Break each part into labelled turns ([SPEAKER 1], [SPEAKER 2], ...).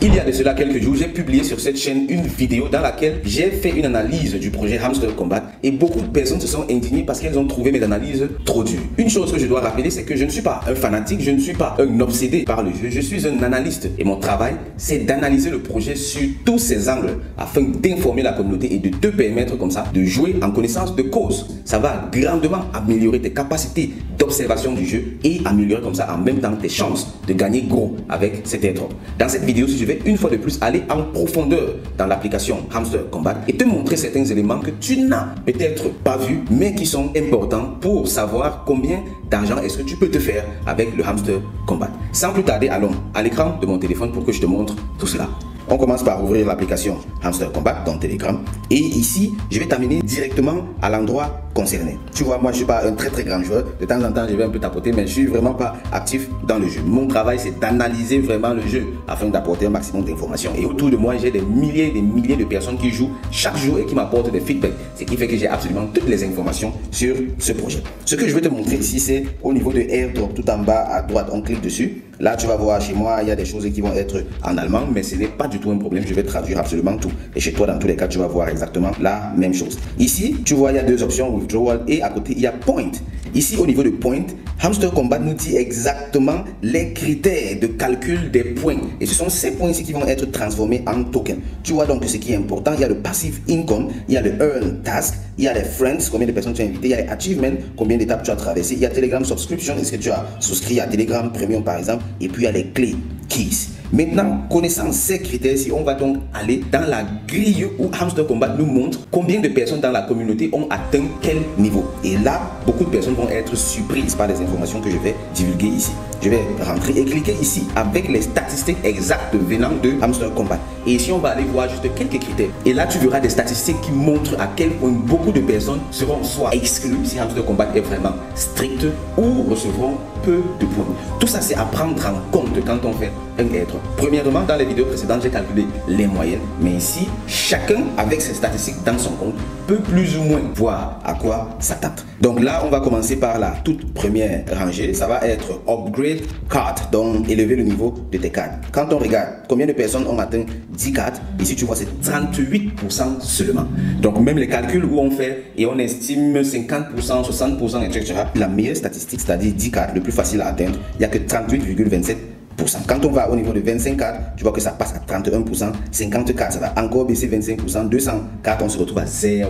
[SPEAKER 1] Il y a de cela quelques jours, j'ai publié sur cette chaîne une vidéo dans laquelle j'ai fait une analyse du projet Hamster Combat et beaucoup de personnes se sont indignées parce qu'elles ont trouvé mes analyses trop dures. Une chose que je dois rappeler, c'est que je ne suis pas un fanatique, je ne suis pas un obsédé par le jeu, je suis un analyste et mon travail, c'est d'analyser le projet sur tous ses angles afin d'informer la communauté et de te permettre comme ça de jouer en connaissance de cause. Ça va grandement améliorer tes capacités d'observation du jeu et améliorer comme ça en même temps tes chances de gagner gros avec cet airdrop. Dans cette vidéo, je vais une fois de plus aller en profondeur dans l'application Hamster Combat et te montrer certains éléments que tu n'as peut-être pas vus mais qui sont importants pour savoir combien d'argent est-ce que tu peux te faire avec le Hamster Combat. Sans plus tarder, allons à l'écran de mon téléphone pour que je te montre tout cela. On commence par ouvrir l'application Hamster Combat dans Telegram et ici je vais t'amener directement à l'endroit concerné. Tu vois, moi je suis pas un très grand joueur, de temps en temps je vais un peu tapoter mais je suis vraiment pas actif dans le jeu. Mon travail c'est d'analyser vraiment le jeu afin d'apporter un maximum d'informations et autour de moi j'ai des milliers de personnes qui jouent chaque jour et qui m'apportent des feedbacks, ce qui fait que j'ai absolument toutes les informations sur ce projet. Ce que je vais te montrer ici c'est au niveau de airdrop tout en bas à droite, on clique dessus. Là tu vas voir chez moi il y a des choses qui vont être en allemand mais ce n'est pas du tout un problème, je vais traduire absolument tout et chez toi dans tous les cas tu vas voir exactement la même chose. Ici tu vois il y a deux options, withdrawal et à côté il y a point. Ici au niveau de point, Hamster Combat nous dit exactement les critères de calcul des points et ce sont ces points ici qui vont être transformés en tokens. Tu vois donc ce qui est important, il y a le passive income, il y a le earn task, il y a les friends, combien de personnes tu as invité, il y a les achievements, combien d'étapes tu as traversé, il y a Telegram subscription, est-ce que tu as souscrit à Telegram Premium par exemple, et puis il y a les clés keys. Maintenant, connaissant ces critères, si on va donc aller dans la grille où Hamster Combat nous montre combien de personnes dans la communauté ont atteint quel niveau. Et là, beaucoup de personnes vont être surprises par les informations que je vais divulguer ici. Je vais rentrer et cliquer ici avec les statistiques exactes venant de Hamster Combat. Et ici, on va aller voir juste quelques critères. Et là, tu verras des statistiques qui montrent à quel point beaucoup de personnes seront soit exclues si Hamster Combat est vraiment strict ou recevront peu de points. Tout ça, c'est à prendre en compte quand on fait un airdrop. Premièrement, dans les vidéos précédentes, j'ai calculé les moyennes. Mais ici, chacun avec ses statistiques dans son compte peut plus ou moins voir à quoi s'attendre. Donc là, on va commencer par la toute première rangée. Ça va être Upgrade Card, donc élever le niveau de tes cartes. Quand on regarde combien de personnes ont atteint 10 cartes, ici tu vois c'est 38% seulement. Donc même les calculs où on fait et on estime 50%, 60%, etc. La meilleure statistique, c'est-à-dire 10 cartes, le plus facile à atteindre, il n'y a que 38,27%. Quand on va au niveau de 25 cartes, tu vois que ça passe à 31%, 50 cartes, ça va encore baisser 25%, 200 cartes, on se retrouve à 0%.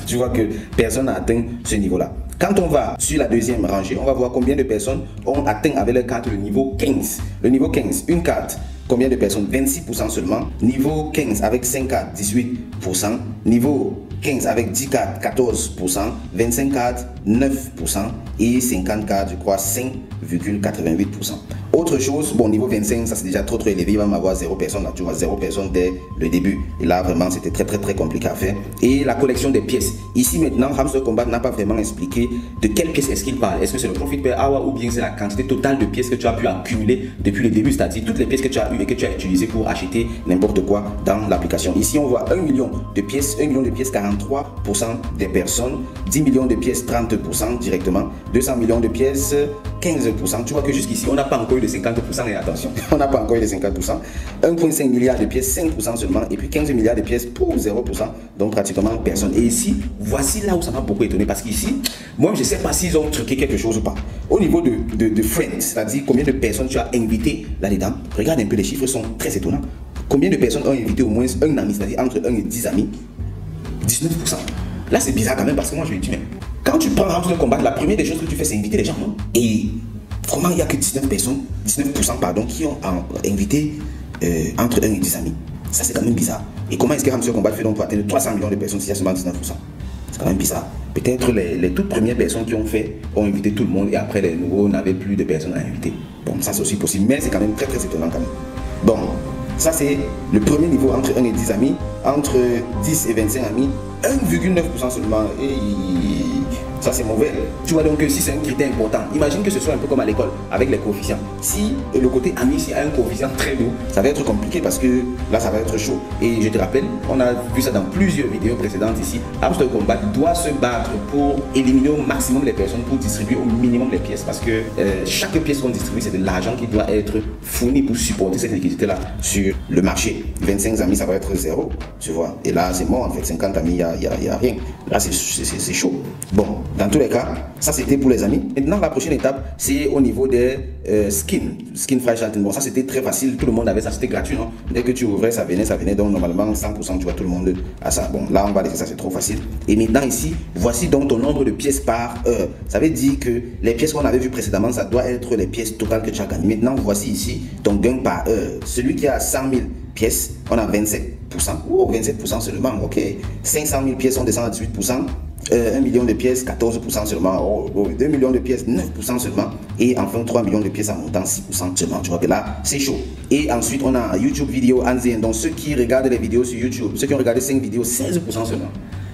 [SPEAKER 1] Tu vois que personne n'a atteint ce niveau-là. Quand on va sur la deuxième rangée, on va voir combien de personnes ont atteint avec leur carte le niveau 15. Le niveau 15, une carte, combien de personnes? 26% seulement. Niveau 15 avec 5 cartes, 18%. Niveau 15 avec 10 cartes, 14%. 25 cartes, 9%. Et 50 cartes, je crois, 5,88%. Autre chose, bon, niveau 25, ça c'est déjà trop élevé, il va m'avoir 0 personne, là tu vois 0 personne dès le début. Et là vraiment c'était très compliqué à faire. Et la collection des pièces. Ici maintenant, Hamster Combat n'a pas vraiment expliqué de quelles pièces est-ce qu'il parle. Est-ce que c'est le profit per hour ou bien c'est la quantité totale de pièces que tu as pu accumuler depuis le début, c'est-à-dire toutes les pièces que tu as eues et que tu as utilisées pour acheter n'importe quoi dans l'application. Ici on voit 1 million de pièces, 1 million de pièces 43% des personnes, 10 millions de pièces 30% directement, 200 millions de pièces 15%. Tu vois que jusqu'ici on n'a pas encore eu de 50% et attention, on n'a pas encore eu de 50%. 1,5 milliard de pièces, 5% seulement, et puis 15 milliards de pièces pour 0%, donc pratiquement personne. Et ici, voici là où ça m'a beaucoup étonné, parce qu'ici, moi je ne sais pas s'ils ont truqué quelque chose ou pas. Au niveau de friends, c'est-à-dire combien de personnes tu as invité là-dedans, regarde un peu, les chiffres sont très étonnants. Combien de personnes ont invité au moins un ami, c'est-à-dire entre 1 et 10 amis? 19%. Là c'est bizarre quand même, parce que moi je me dis, mais quand tu prends Hamster Combat, la première des choses que tu fais c'est inviter les gens, non? Et vraiment, il n'y a que 19% pardon, qui ont invité entre 1 et 10 amis. Ça, c'est quand même bizarre. Et comment est-ce que Hamster Combat fait donc pour atteindre 300 millions de personnes s'il y a seulement 19%? C'est quand même bizarre. Peut-être les toutes premières personnes qui ont fait ont invité tout le monde et après les nouveaux n'avaient plus de personnes à inviter. Bon, ça c'est aussi possible, mais c'est quand même très étonnant quand même. Bon, ça c'est le premier niveau entre 1 et 10 amis. Entre 10 et 25 amis, 1,9% seulement. Et Ça, c'est mauvais. Tu vois donc que si c'est un critère important, imagine que ce soit un peu comme à l'école, avec les coefficients. Si le côté ami ici a un coefficient très lourd, ça va être compliqué parce que là, ça va être chaud. Et je te rappelle, on a vu ça dans plusieurs vidéos précédentes ici. Hamster Combat doit se battre pour éliminer au maximum les personnes, pour distribuer au minimum les pièces. Parce que chaque pièce qu'on distribue, c'est de l'argent qui doit être fourni pour supporter cette liquidité-là sur le marché. 25 amis, ça va être 0, tu vois. Et là, c'est mort en fait. 50 amis, il n'y a rien. Là, c'est chaud. Bon, dans tous les cas, ça c'était pour les amis. Maintenant, la prochaine étape, c'est au niveau des skins. Skin Freischalten. Bon, ça c'était très facile. Tout le monde avait ça. C'était gratuit, non? Dès que tu ouvrais, ça venait. Donc, normalement, 100%, tu vois, tout le monde a ça. Bon, là, on va laisser ça. C'est trop facile. Et maintenant, ici, voici donc ton nombre de pièces par heure. Ça veut dire que les pièces qu'on avait vues précédemment, ça doit être les pièces totales que tu as gagnées. Maintenant, voici ici ton gain par heure. Celui qui a 100 000 pièces, on a 27%. Oh, 27% seulement, ok. 500 000 pièces, on descend à 18%. 1 million de pièces, 14% seulement. 2 millions de pièces, 9% seulement. Et enfin, 3 millions de pièces en montant 6% seulement. Tu vois que là, c'est chaud. Et ensuite, on a YouTube vidéo Hanzien. Donc, ceux qui regardent les vidéos sur YouTube, ceux qui ont regardé 5 vidéos, 16% seulement.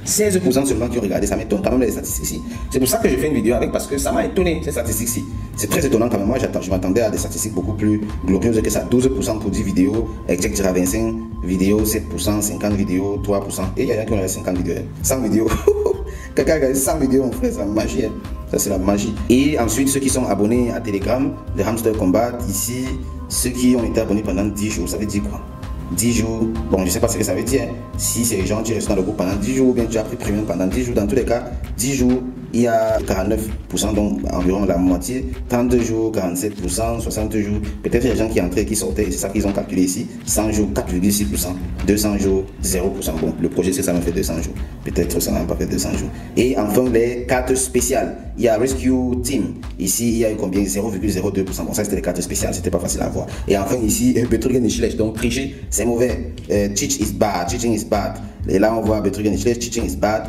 [SPEAKER 1] 16% seulement qui ont regardé, ça m'étonne quand même les statistiques ici. C'est pour ça que je fais une vidéo avec, parce que ça m'a étonné ces statistiques-ci. C'est très étonnant quand même. Moi, je m'attendais à des statistiques beaucoup plus glorieuses que ça. 12% pour 10 vidéos, Jack dira 25 vidéos, 7%, 50 vidéos, 3%. Et il y a qui ont regardé 50 vidéos, 100 vidéos. Quelqu'un a regardé 100 vidéos, mon frère, c'est la magie. Hein. Ça, c'est la magie. Et ensuite, ceux qui sont abonnés à Telegram, de Hamster Combat, ici, ceux qui ont été abonnés pendant 10 jours, ça veut dire quoi? 10 jours, bon je sais pas ce que ça veut dire, si c'est les gens qui restent dans le groupe pendant 10 jours ou bien tu as pris premium pendant 10 jours, dans tous les cas, 10 jours, il y a 49%, donc environ la moitié, 32 jours, 47%, 60 jours, peut-être les gens qui entraient et qui sortaient, c'est ça qu'ils ont calculé ici, 100 jours, 4,6%, 200 jours, 0%, bon le projet c'est ça m'a fait 200 jours, peut-être ça n'a pas fait 200 jours. Et enfin les cartes spéciales, il y a Rescue Team, ici il y a eu combien? 0,02%, bon ça c'était les cartes spéciales, c'était pas facile à voir. Et enfin ici, Betrug et Schlecht, donc tricher c'est mauvais, cheating is bad. Et là on voit Betrug et Schlecht, cheating is bad.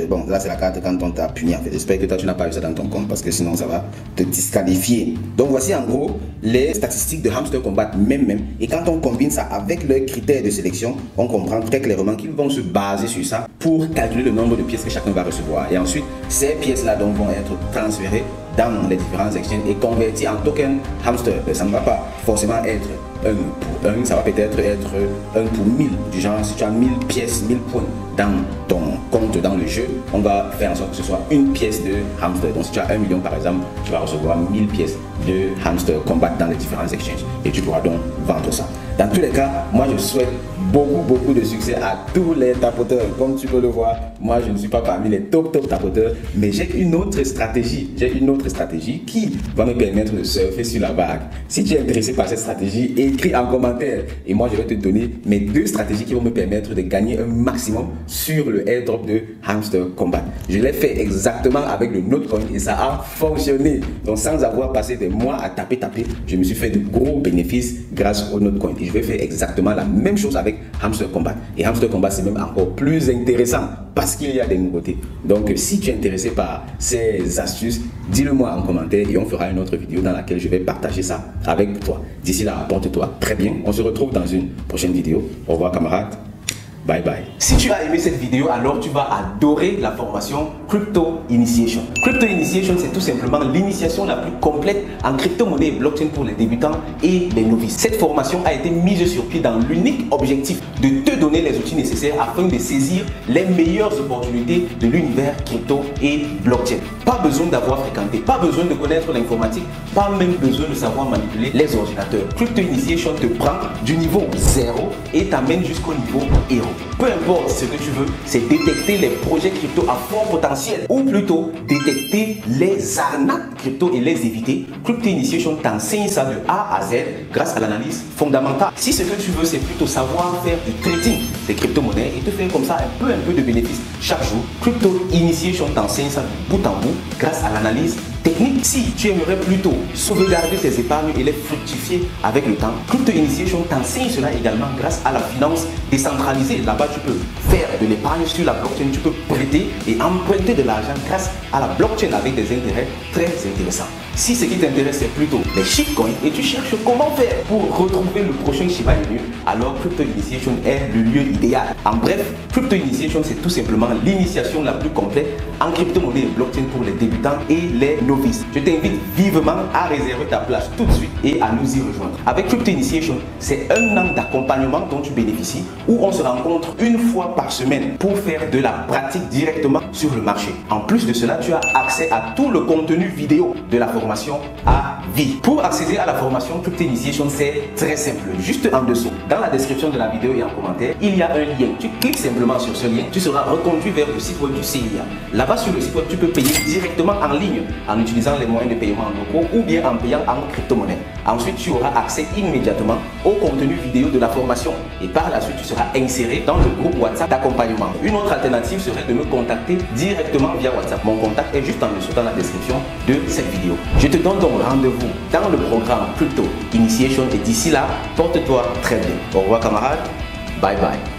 [SPEAKER 1] Bon là c'est la carte quand on t'a puni en fait. J'espère que toi tu n'as pas eu ça dans ton compte parce que sinon ça va te disqualifier. Donc voici en gros les statistiques de Hamster Combat même. Et quand on combine ça avec leurs critères de sélection, on comprend très clairement qu'ils vont se baser sur ça pour calculer le nombre de pièces que chacun va recevoir. Et ensuite ces pièces là donc vont être transférées dans les différents exchanges et converties en token hamster. Ça ne va pas forcément être 1 pour 1, ça va peut-être être 1 pour 1000. Du genre, si tu as 1000 pièces, 1000 points dans ton compte dans le jeu, on va faire en sorte que ce soit une pièce de hamster. Donc si tu as 1 million par exemple, tu vas recevoir 1000 pièces de hamster combat dans les différents exchanges et tu pourras donc vendre ça. Dans tous les cas, moi je souhaite beaucoup de succès à tous les tapoteurs. Comme tu peux le voir, moi je ne suis pas parmi les top tapoteurs, mais j'ai une autre stratégie. Qui va me permettre de surfer sur la vague. Si tu es intéressé par cette stratégie, écris en commentaire et moi je vais te donner mes 2 stratégies qui vont me permettre de gagner un maximum sur le airdrop de Hamster Combat. Je l'ai fait exactement avec le Notecoin et ça a fonctionné. Donc sans avoir passé des mois à taper, je me suis fait de gros bénéfices grâce au Notecoin. Et je vais faire exactement la même chose avec Hamster Combat. Et Hamster Combat c'est même encore plus intéressant parce qu'il y a des nouveautés. Donc si tu es intéressé par ces astuces, dis-le-moi en commentaire et on fera une autre vidéo dans laquelle je vais partager ça avec toi. D'ici là, porte-toi très bien. On se retrouve dans une prochaine vidéo. Au revoir camarades. Bye bye. Si tu as aimé cette vidéo, alors tu vas adorer la formation Crypto Initiation. Crypto Initiation, c'est tout simplement l'initiation la plus complète en crypto-monnaie et blockchain pour les débutants et les novices. Cette formation a été mise sur pied dans l'unique objectif de te donner les outils nécessaires afin de saisir les meilleures opportunités de l'univers crypto et blockchain. Pas besoin d'avoir fréquenté, pas besoin de connaître l'informatique, pas même besoin de savoir manipuler les ordinateurs. Crypto Initiation te prend du niveau 0 et t'amène jusqu'au niveau héros. Peu importe ce que tu veux, c'est détecter les projets crypto à fort potentiel ou plutôt détecter les arnaques crypto et les éviter. Crypto Initiation t'enseigne ça de A à Z grâce à l'analyse fondamentale. Si ce que tu veux, c'est plutôt savoir faire du trading des crypto-monnaies et te faire comme ça un peu de bénéfices chaque jour, Crypto Initiation t'enseigne ça de bout en bout grâce à l'analyse technique. Si tu aimerais plutôt sauvegarder tes épargnes et les fructifier avec le temps, Crypto Initiation t'enseigne cela également grâce à la finance décentralisée. Là-bas, tu peux faire de l'épargne sur la blockchain, tu peux prêter et emprunter de l'argent grâce à la blockchain avec des intérêts très intéressants. Si ce qui t'intéresse c'est plutôt les shitcoins et tu cherches comment faire pour retrouver le prochain Shiba Inu, alors Crypto Initiation est le lieu idéal. En bref, Crypto Initiation c'est tout simplement l'initiation la plus complète en crypto-monnaie et blockchain pour les débutants et les novices. Je t'invite vivement à réserver ta place tout de suite et à nous y rejoindre. Avec Crypto Initiation, c'est un an d'accompagnement dont tu bénéficies où on se rencontre une fois par semaine pour faire de la pratique directement sur le marché. En plus de cela, tu as accès à tout le contenu vidéo de la formation à vie. Pour accéder à la formation Crypto Initiation, c'est très simple. Juste en dessous, dans la description de la vidéo et en commentaire, il y a un lien. Tu cliques simplement sur ce lien, tu seras reconduit vers le site web du CIA. Là-bas sur le site web, tu peux payer directement en ligne en utilisant les moyens de paiement locaux ou bien en payant en crypto-monnaie. Ensuite, tu auras accès immédiatement au contenu vidéo de la formation et par la suite, tu seras inséré dans le groupe WhatsApp d'accompagnement. Une autre alternative serait de me contacter directement via WhatsApp. Mon contact est juste en dessous dans la description de cette vidéo. Je te donne donc rendez-vous dans le programme Crypto Initiation et d'ici là, porte-toi très bien. Au revoir camarades, bye bye.